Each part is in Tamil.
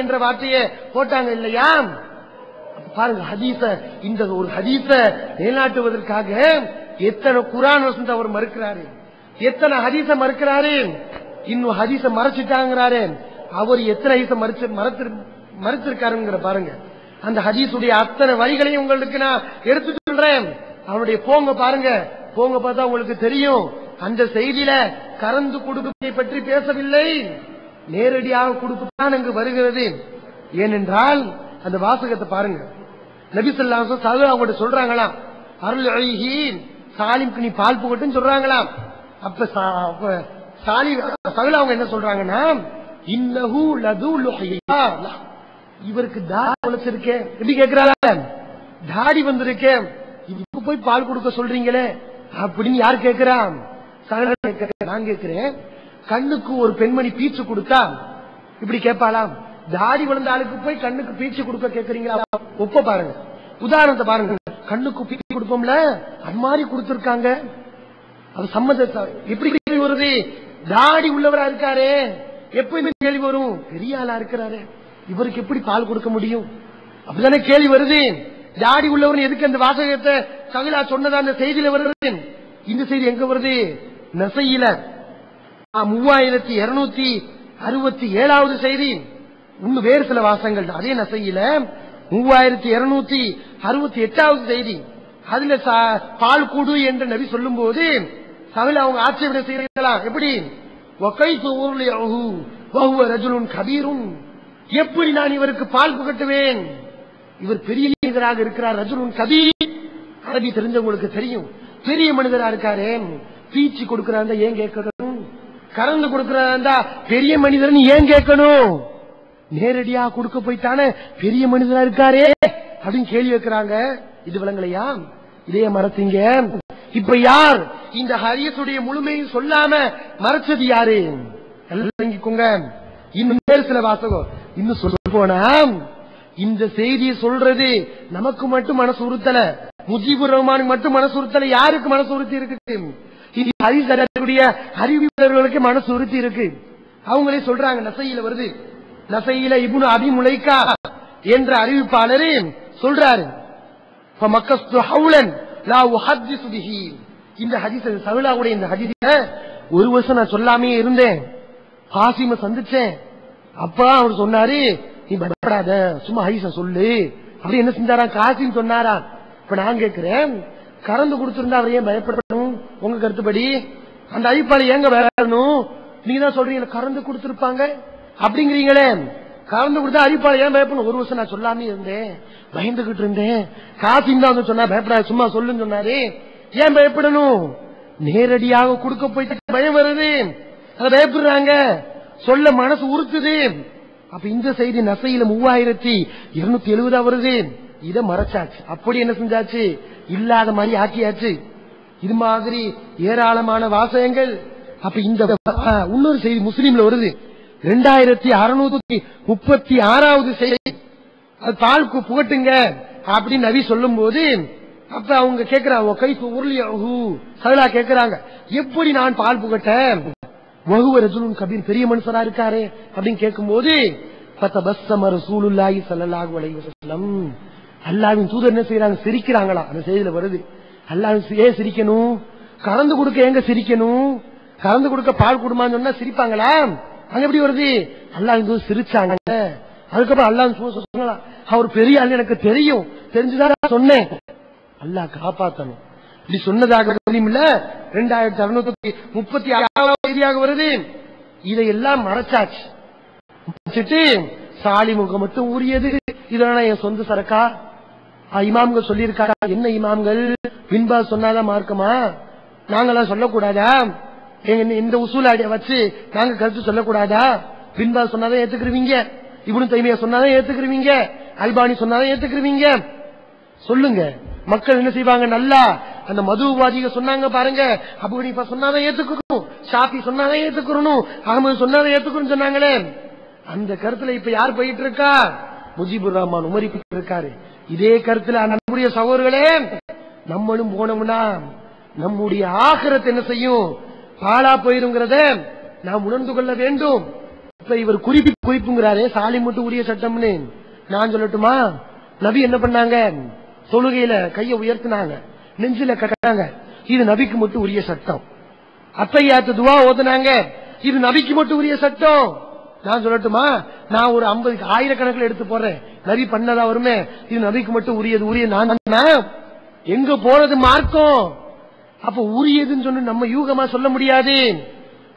என்ற வார்த்தையை போட்டாங்க இல்லையா? பாருங்க ஹதீஸ, இந்த ஒரு ஹதீஸ நிலைநாட்டுவதற்காக எத்தனை குர்ஆன் வசனத்தை அவர் மறுக்கிறாரு, எத்தனை ஹதீஸ மறுக்கிறாரு, இன்னும் ஹதீஸ மறைச்சிட்டாங்கிறாரு. அவர் எத்தனை ஹதீஸ மறுத்திருக்காருங்கிற பாருங்க. அந்த ஹதீஸுடைய அத்தனை வரிகளையும் உங்களுக்கு நான் எடுத்து சொல்றேன். அவனுடைய போங்க பாருங்க, போங்க பார்த்தா உங்களுக்கு தெரியும். அந்த செய்தியில கறந்து கொடுப்பதை பற்றி பேசவில்லை, நேரடியாக கொடுப்புதான் அங்கு வருகிறது. ஏனென்றால் அந்த வாசகத்தை பாருங்க, நபி ஸல்லல்லாஹு அலைஹி வஸல்லம் அவங்க சொல்றாங்களாம், அருள் அழகி சாலிம்க்கு நீ பால் புகட்டுன்னு சொல்றாங்களாம். அப்ப சகல அவங்க என்ன சொல்றாங்கன்னா, இன்னஹு லது லுஹியா, இவருக்கு தாடி வளர்ச்சிருக்கேன் எப்படி கேட்கிறாங்க, தாடி வந்திருக்கேன், இவருக்கு போய் பால் கொடுக்க சொல்றீங்களே அப்படின்னு யார் கேட்கிறான்? நான் கேட்கிறேன், கண்ணுக்கு ஒரு பெண்மணி பீச்சு கொடுத்தா இப்படி கேட்பாளாம்? தாடி வளர்ந்த ஆளுக்கு போய் கண்ணுக்கு பீச்சு கொடுக்க கேட்கறீங்களா? ஒப்ப பாருங்க, உதாரணத்தை பாருங்க. கண்ணுக்கு பீச்சு கொடுப்போம்ல, அது மாதிரி கொடுத்திருக்காங்க. அது சம்மத எப்படி வருது? தாடி உள்ளவரா இருக்காரு, எப்பயுமே கேள்வி வரும், பெரிய ஆளா இருக்கிறாரு, இவருக்கு எப்படி பால் கொடுக்க முடியும்? அப்படிதானே கேள்வி வருது. தாடி உள்ளவர் எதுக்கு அந்த வாசகத்தை சகிலா சொன்னதா அந்த செய்தியில வருது? இந்த செய்தி எங்க வருது? நசையில 3267வது செய்தி. இன்னும் வேறு சில வாசகங்கள் அதே நசையில 3268வது செய்தி. அதுல பால் கூடு என்று நபி சொல்லும் போது சகிலா அவங்க ஆட்சேபனை செய்யலாம். எப்படி? எப்படி நான் இவருக்கு பால் புகட்டுவேன்? இவர் பெரிய மனிதராக இருக்கிறார், ரஜுலுன் கபீர். அரபி தெரிஞ்சவங்களுக்கு தெரியும், பெரிய மனிதரா இருக்காரு. பீச்சு கொடுக்கிறாங்க ஏன் கேட்கணும்? கறந்து கொடுக்கிறாந்தா பெரிய மனிதர் ஏன் கேட்கணும்? நேரடியா கொடுக்க போயிட்டானே பெரிய மனிதரா இருக்காரே அப்படின்னு கேள்வி வைக்கிறாங்க. இது விளங்கலையா? இதே மறத்தீங்க. இப்ப யார் இந்த ஹதீஸுடைய முழுமையும் சொல்லாம மறைச்சது யாரு? விளங்கிக்கோங்க. இன்னும் வேறு சில வாசகம் இன்னும் சொல்ல போனா, இந்த செய்தியை சொல்றது நமக்கு மட்டும் மனசு உறுத்தல, முஜிபுர் ரஹ்மானுக்கு மட்டும் மனசு உறுத்தல, யாருக்கு மனசு உறுத்தி இருக்கு? அறிவிப்பாளர்களுக்கு மனசு உறுத்தி இருக்கு. அவங்களே சொல்றாங்க, நசையில வருது. நசையில இப்னு அபி முலைக்கா என்ற அறிவிப்பாளர் சொல்றாரு, இந்த ஹதீஸ் சஹிலாவுடைய இந்த ஹதீஸ ஒரு வருஷம் நான் சொல்லாமே இருந்தேன். காசிம சந்திச்சேன், அப்பா அவர் சொன்னாரு, நீ பயப்படாத, சும்மா ஹதீஸ சொல்லு அப்படி. என்ன செஞ்சாரா? காசிம் சொன்னாரா? இப்ப நான் கேட்கிறேன், கறந்து கொடுத்திருந்தா அவர் ஏன் பயப்படணும்? உங்க கருத்துப்படி அந்த அறிவிப்பாளர் ஏங்க பயப்படணும்? நீங்க தான் சொல்றீங்க கறந்து கொடுத்திருப்பாங்க அப்படிங்கிறீங்களே, கறந்து கொடுத்தா அறிவிப்பாளர் ஏன் பயப்படணும்? ஒரு வருஷம் நான் சொல்லாமே இருந்தேன், பயந்துகிட்டு இருந்தேன். காசிம் தான் வந்து சொன்னா பயப்படாது, சும்மா சொல்லுன்னு சொன்னாரு, ஏன் பயப்படணும்? நேரடியாக கொடுக்க போயிட்டு பயம் வருது, அதை பயப்படுறாங்க, சொல்ல மனசு உறுத்துது. அப்ப இந்த செய்தி நசையில 3270 வருது. இத மறைச்சாச்சு. அப்படி என்ன செஞ்சாச்சு? இல்லாத மாதிரி ஆக்கியாச்சு. இது மாதிரி ஏராளமான வாசகங்கள். அப்ப இந்த இன்னொரு செய்தி முஸ்லீம்ல வருது, 2636வது செய்தி. அது பால்க்கு புகட்டுங்க அப்படின்னு நபி சொல்லும் போது, அப்ப அவங்க கேட்கிறாங்க, சகலா கேட்கிறாங்க, எப்படி நான் பால் புகட்ட? வஹுவ ரஜுலுன் கபீர், பெரிய மனுஷரா இருக்காரு அப்படின்னு கேட்கும் போது, ஃபதபஸ்ஸம ரசூலுல்லாஹி ஸல்லல்லாஹு அலைஹி வஸல்லம், அல்லாஹ்வின் தூதர் என்ன செய்யறாங்க? சிரிக்கிறாங்களா? அந்த செய்தியில வருது. அல்லாஹ் ஏன் சிரிக்கணும்? கறந்து கொடுக்க எங்க சிரிக்கணும்? கறந்து கொடுக்க பால் குடுமான்னு சொன்னா சிரிப்பாங்களா? அங்க எப்படி வருது? அல்லாஹ்வின் தூதர் சிரிச்சாங்க. அதுக்கப்புறம் அல்லாஹ் சொன்னாங்களா, அவர் பெரிய ஆள் எனக்கு தெரியும், தெரிஞ்சுதான் சொன்னேன், அல்லாஹ் காப்பாத்தணும் இப்படி சொன்னதாக 2636வது செய்தியாக வருது. இதையெல்லாம் மறைச்சாச்சு. சாலிமுக மட்டும் ஊறியது. இதெல்லாம் என் சொந்த சரக்கா? இமாம்கள் சொல்லியிருக்காரா? என்ன இமாம்கள்? பின்பா சொன்னாதான் மார்க்கமா? நாங்கெல்லாம் சொல்லக்கூடாதா? இந்த உசூலாடிய வச்சு நாங்க கருத்து சொல்லக்கூடாதா? பின்பா சொன்னாதான் ஏத்துக்குருவீங்க, இப்னு தைமியா சொன்னாதான் ஏத்துக்குருவீங்க, அல்பானி சொன்னாதான் ஏத்துக்குருவீங்க. சொல்லுங்க, மக்கள் என்ன செய்வாங்க? நல்லா அந்த மதுவாதிக சொன்னாங்க பாருங்க, அபூ ஹனீஃபா சொன்னாதான் ஏத்துக்கணும், ஷாஃபி சொன்னாதான் ஏத்துக்கணும், அஹ்மது சொன்னாதான் ஏத்துக்கணும் சொன்னாங்களே, அந்த கருத்துல இப்ப யார் போயிட்டு இருக்கா? முஜிபுர் ரஹ்மான் உமரி போயிட்டு இருக்காரு. இதே கருத்துல நம்முடைய சகோதரர்களே, நம்மளும் போனோம்னா நம்முடைய ஆகிரத் என்ன செய்யும்? பாலா போயிருங்கிறத நாம் உணர்ந்து கொள்ள வேண்டும். இப்ப இவர் குறிப்புங்கிறாரே சாலி மட்டும் உரிய சட்டம்னு நான் சொல்லட்டுமா? நபி என்ன பண்ணாங்க? தொழுகையில கைய உயர்த்தினாங்க, நெஞ்சில கட்டாங்க, இது நபிக்கு மட்டும் உரிய சட்டம். அத்தையாத்து துவா ஓதுனாங்க, இது நபிக்கு மட்டும் உரிய சட்டம். நான் சொல்லட்டுமா? நான் ஒரு 50 ஆயிரக்கணக்கில் எடுத்து போறேன், நபி பண்ணதா வருமே, இது நபிக்கு மட்டும் உரிய நான் எங்க போறது மார்க்கம்? அப்ப உரியதுன்னு சொன்ன நம்ம யூகமா சொல்ல முடியாது.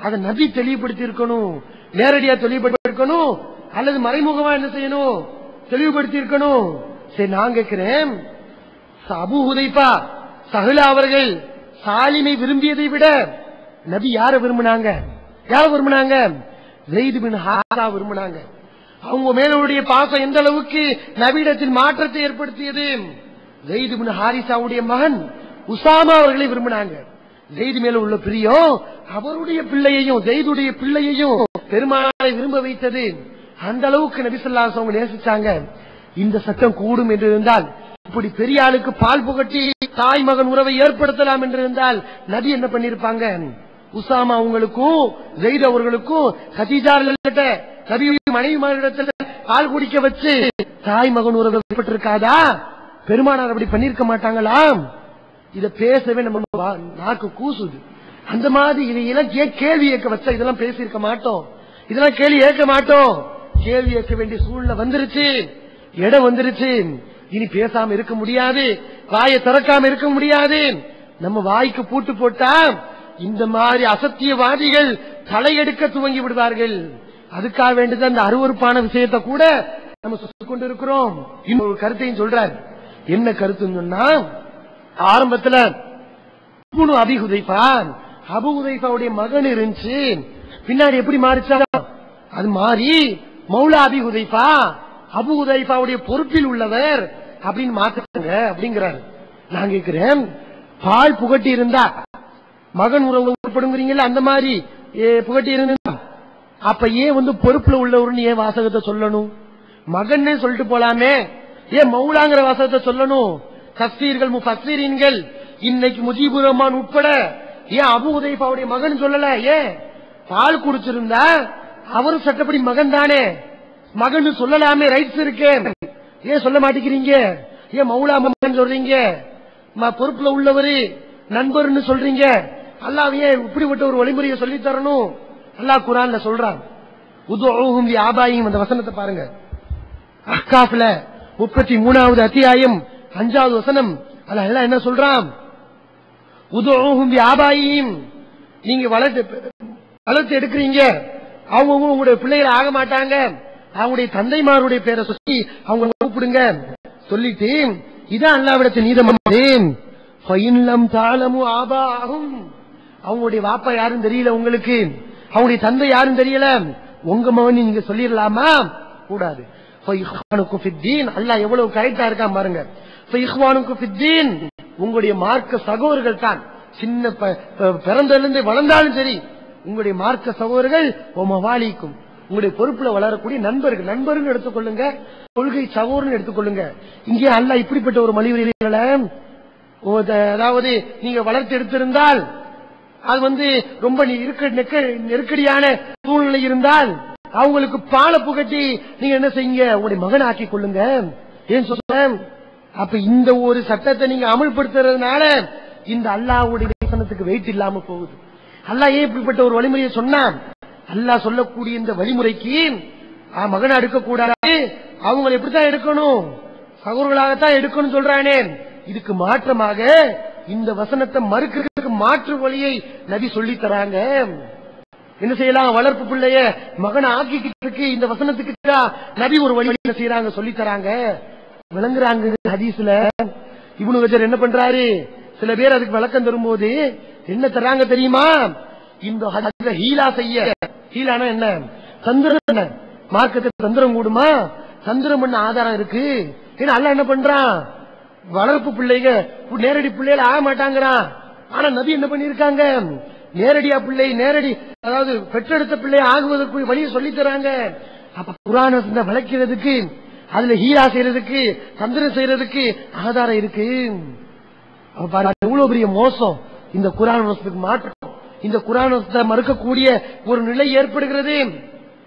அதை நபி தெளிவுபடுத்தி இருக்கணும், நேரடியா தெளிவுபடுத்தி இருக்கணும், அல்லது மறைமுகமா என்ன செய்யணும்? தெளிவுபடுத்தி இருக்கணும். சரி, நான் கேட்கிறேன், அபூ ஹுதைஃபா சஹ்லா அவர்கள் சாலிமை விரும்பியதை விட நபி யார விரும்பினாங்க? ஸைத் பின் ஹாரிஸா விரும்பினாங்க. அவங்க மேலுடைய பாசம் எந்த அளவுக்கு நபியிடத்தில் மாற்றத்தை ஏற்படுத்தியது? ஸைத் பின் ஹாரிஸாவுடைய மகன் உசாமா அவர்களை விரும்பினாங்க. ஸைத் மேல உள்ள பிரியம் அவருடைய பிள்ளையையும் ஸைதுடைய பிள்ளையையும் பெருமாளை விரும்ப வைத்தது. அந்த அளவுக்கு நபி ஸல்லல்லாஹு அலைஹி வஸல்லம் நேசிச்சாங்க. இந்த சட்டம் கூடும் என்று இருந்தால், இப்படி பெரிய ஆளுக்கு பால் புகட்டி தாய் மகன் உறவை ஏற்படுத்தலாம் என்று இருந்தால் நபி என்ன பண்ணிருப்பாங்க? உசாமா அவங்களுக்கும் ஸைத் அவர்களுக்கும் கதீஜா நபி மனைவிமாரிடத்தில் பால் குடிக்க வச்சு தாய் மகன் உறவு ஏற்பட்டிருக்காதா? பெருமானார் அப்படி பண்ணிருக்க மாட்டாங்களா? இத பேசவே நம்ம நாக்கு கூசுது. அந்த மாதிரி இதையெல்லாம் கேள்வி கேட்க வச்சா இதெல்லாம் பேசியிருக்க மாட்டோம், இதெல்லாம் கேள்வி கேட்க மாட்டோம். கேள்வி கேட்க வேண்டிய சூழ்நிலை வந்துருச்சு, இடம் வந்துருச்சு. இனி பேசாம இருக்க முடியாது, வாயை திறக்காம இருக்க முடியாது. நம்ம வாய்க்கு பூட்டு போட்டா இந்த மாதிரி அசத்தியவாதிகள் தலையெடுக்க துவங்கி விடுவார்கள். அதுக்காக வேண்டியது அந்த அருவருப்பான விஷயத்தை கூட நம்ம சொல்லிக் கொண்டிருக்கிறோம். இன்னொரு கருத்தையும் சொல்றார். என்ன கருத்துன்னு சொன்னா, ஆரம்பத்துல அபூ ஹுதைஃபாவுடைய மகன் இருந்துச்சு, பின்னாடி எப்படி மாறிச்சா? அது மாறி மௌலா அபீ ஹுதைஃபா, அபூ ஹுதைஃபாவுடைய பொறுப்பில் உள்ளவர் அப்படின்னு மாத்தாங்க அப்படிங்கிறாரு. நான் கேட்கிறேன், பால் புகட்டி இருந்தா மகன் உறவு ஏற்படுங்கிறீங்களா? அந்த மாதிரி புகட்டி இருந்தா அப்ப ஏன் பொறுப்புல உள்ளவர்னு ஏன் வாசகத்தை சொல்லணும்? மகன் சொல்லிட்டு போலாமே, ஏன் மௌலாங்கிற வாசகத்தை சொல்லணும்? தஃசீர்கள் முஃபஸ்ஸிரீன்கள் இன்னைக்கு முஜீபுர் ரஹ்மான் உட்பட ஏன் அபூ ஹுதைஃபாவுடைய மகன் சொல்லல? ஏன் பால் குடிச்சிருந்தா அவரும் சட்டப்படி மகன் தானே, மகன் சொல்லலாமே, ரைட்ஸ் இருக்கு. ஏன் சொல்ல மாட்டேங்கிறீங்க? ஏன் மௌலா மகன் சொல்றீங்க? பொறுப்புல உள்ளவரு நண்பர்னு சொல்றீங்க. அல்லாஹ் ஏன் இப்படிப்பட்ட ஒரு வழிமுறையை சொல்லி தரணும்? அல்லாஹ் குர்ஆன்ல சொல்றான், உதுஊஹும் பி ஆபாயிஹிம். அந்த வசனத்தை பாருங்க, அஹ்காஃப்ல 33வது அத்தியாயம் 5வது வசனம். அல்லாஹ் என்ன சொல்றான்? உதுஊஹும் பி ஆபாயிஹிம். நீங்க வளர்த்து எடுக்கிறீங்க, அவங்க உங்களுடைய பிள்ளைகள் ஆக மாட்டாங்க, அவங்களுடைய தந்தைமாருடைய பேரை சொல்லி அவங்க கூப்பிடுங்க. சொல்லிட்டு இதான் அல்லாஹ்விடத்தில் நீதம். ஃபைன்லம் தஅலமு ஆபாஹும், அவங்களுடைய வாப்பா யாரும் தெரியல உங்களுக்கு, அவங்களுடைய தந்தை யாரும் தெரியல, உங்க மகன் நீங்க சொல்லிடலாமா? கூடாது. ஃபைஹ்வானுக்கும் ஃபித்தீன், அல்லாஹ் எவ்வளவு கரெக்டா இருக்கா பாருங்க. ஃபைஹ்வானுக்கும் ஃபித்தீன், உங்களுடைய மார்க்க சகோதரர்கள் தான். சின்ன பிறந்திலிருந்து வளர்ந்தாலும் சரி உங்களுடைய மார்க்க சகோதரர்கள். மவாலிக்கும், உங்களுடைய பொறுப்புல வளரக்கூடிய நண்பர்கள், நண்பர்கள் எடுத்துக்கொள்ளுங்க, கொள்கை சகோதரன் எடுத்துக்கொள்ளுங்க. இங்கே அல்லாஹ் இப்படிப்பட்ட ஒரு மலிவுரைகளை, அதாவது நீங்க வளர்த்து எடுத்திருந்தால் அது ரொம்ப நெருக்கடியான சூழ்நிலை இருந்தால் அவங்களுக்கு பாலை புகட்டி நீங்க என்ன செய்யுங்க, உங்களுடைய மகன் ஆக்கி கொள்ளுங்க. ஏன் சொல்ற? அப்ப இந்த ஒரு சட்டத்தை நீங்க அமல்படுத்துறதுனால இந்த அல்லாஹ்வுடைய வசனத்துக்கு வெயிட் இல்லாம போகுது. அல்லாஹ் ஏன் இப்படிப்பட்ட ஒரு வழிமுறையை சொன்னான்? அல்லாஹ் சொல்லக்கூடிய இந்த வழிமுறைக்கு மகனை எடுக்கக்கூடாது, அவங்க எப்படித்தான் எடுக்கணும், சகோதரர்களாகத்தான் எடுக்கணும் சொல்றானே. இதுக்கு மாற்றமாக இந்த வசனத்தை மறுக்கிறதுக்கு மாற்று வழியை நபி சொல்லி தராங்க. என்ன செய்யலாம்? வளர்ப்பு பிள்ளைய மகனை ஆக்கிக்கிட்டு இந்த வசனத்துக்கு நபி ஒரு வழி செய்யறாங்க, சொல்லி தராங்க, விளங்குறாங்க. ஹதீஸ்ல இப்னு ஹஜர் என்ன பண்றாரு, சில பேர் அதுக்கு விளக்கம் தரும்போது என்ன தராங்க தெரியுமா? இந்த ஹதீஸ்ல ஹீலா செய்ய, ஹீலானா என்ன? தந்திரம். மார்க்கத்துக்கு தந்திரம் கூடுமா? தந்திரம் பண்ண ஆதாரம் இருக்கு. ஏன்னா அல்லாஹ் என்ன பண்றான், வளர்ப்பு பிள்ளைங்க நேரடி பிள்ளைகள் ஆக மாட்டாங்கிறான். ஆனா நபி என்ன பண்ணிருக்காங்க, நேரடியா பிள்ளை, நேரடி அதாவது பெற்றெடுத்த பிள்ளை ஆகுவதற்கு வழியை சொல்லி தராங்க. அப்ப குர்ஆன விளக்கிறதுக்கு, அதுல ஹீலா செய்யறதுக்கு, தந்திரம் செய்யறதுக்கு ஆதாரம் இருக்கு. எவ்வளவு பெரிய மோசம் இந்த குர்ஆன் வசனத்துக்கு மாற்றம், இந்த குர்ஆன் வசனத்தை மறுக்கக்கூடிய ஒரு நிலை ஏற்படுகிறது.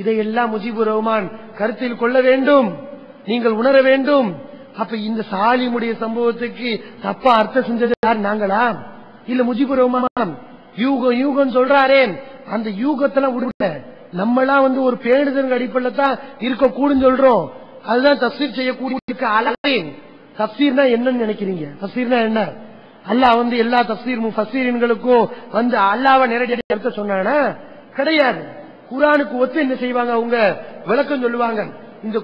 இதையெல்லாம் முஜிபுர் ரஹ்மான் கருத்தில் கொள்ள வேண்டும், நீங்கள் உணர வேண்டும். அப்ப இந்த சாலிமுடைய சம்பவத்துக்கு தப்பா அர்த்தம் செஞ்சது யார்? நாங்களா? இல்ல முஜிபுர் ரஹ்மான்? யூகம் யூகம் சொல்றாரே, அந்த யூகத்தெல்லாம் விடுங்க. நம்மளாம் ஒரு பேணுதல் அடிப்படையில் தான் இருக்கக்கூடும் சொல்றோம். அதுதான் தஃப்சீர் செய்யக்கூடிய. தஃப்சீர்னா என்னன்னு நினைக்கிறீங்க? தஃப்சீர்னா என்ன? அல்லாஹ் எல்லா தஃப்சீர் முஃபஸ்ஸீரின்களுக்கும் அல்லாஹ்வை நேரடியாக அர்த்தம் சொன்னானா? கிடையாது. குர்ஆனுக்கு ஒத்து என்ன செய்வாங்க? அவங்க விளக்கம் சொல்லுவாங்க. இந்த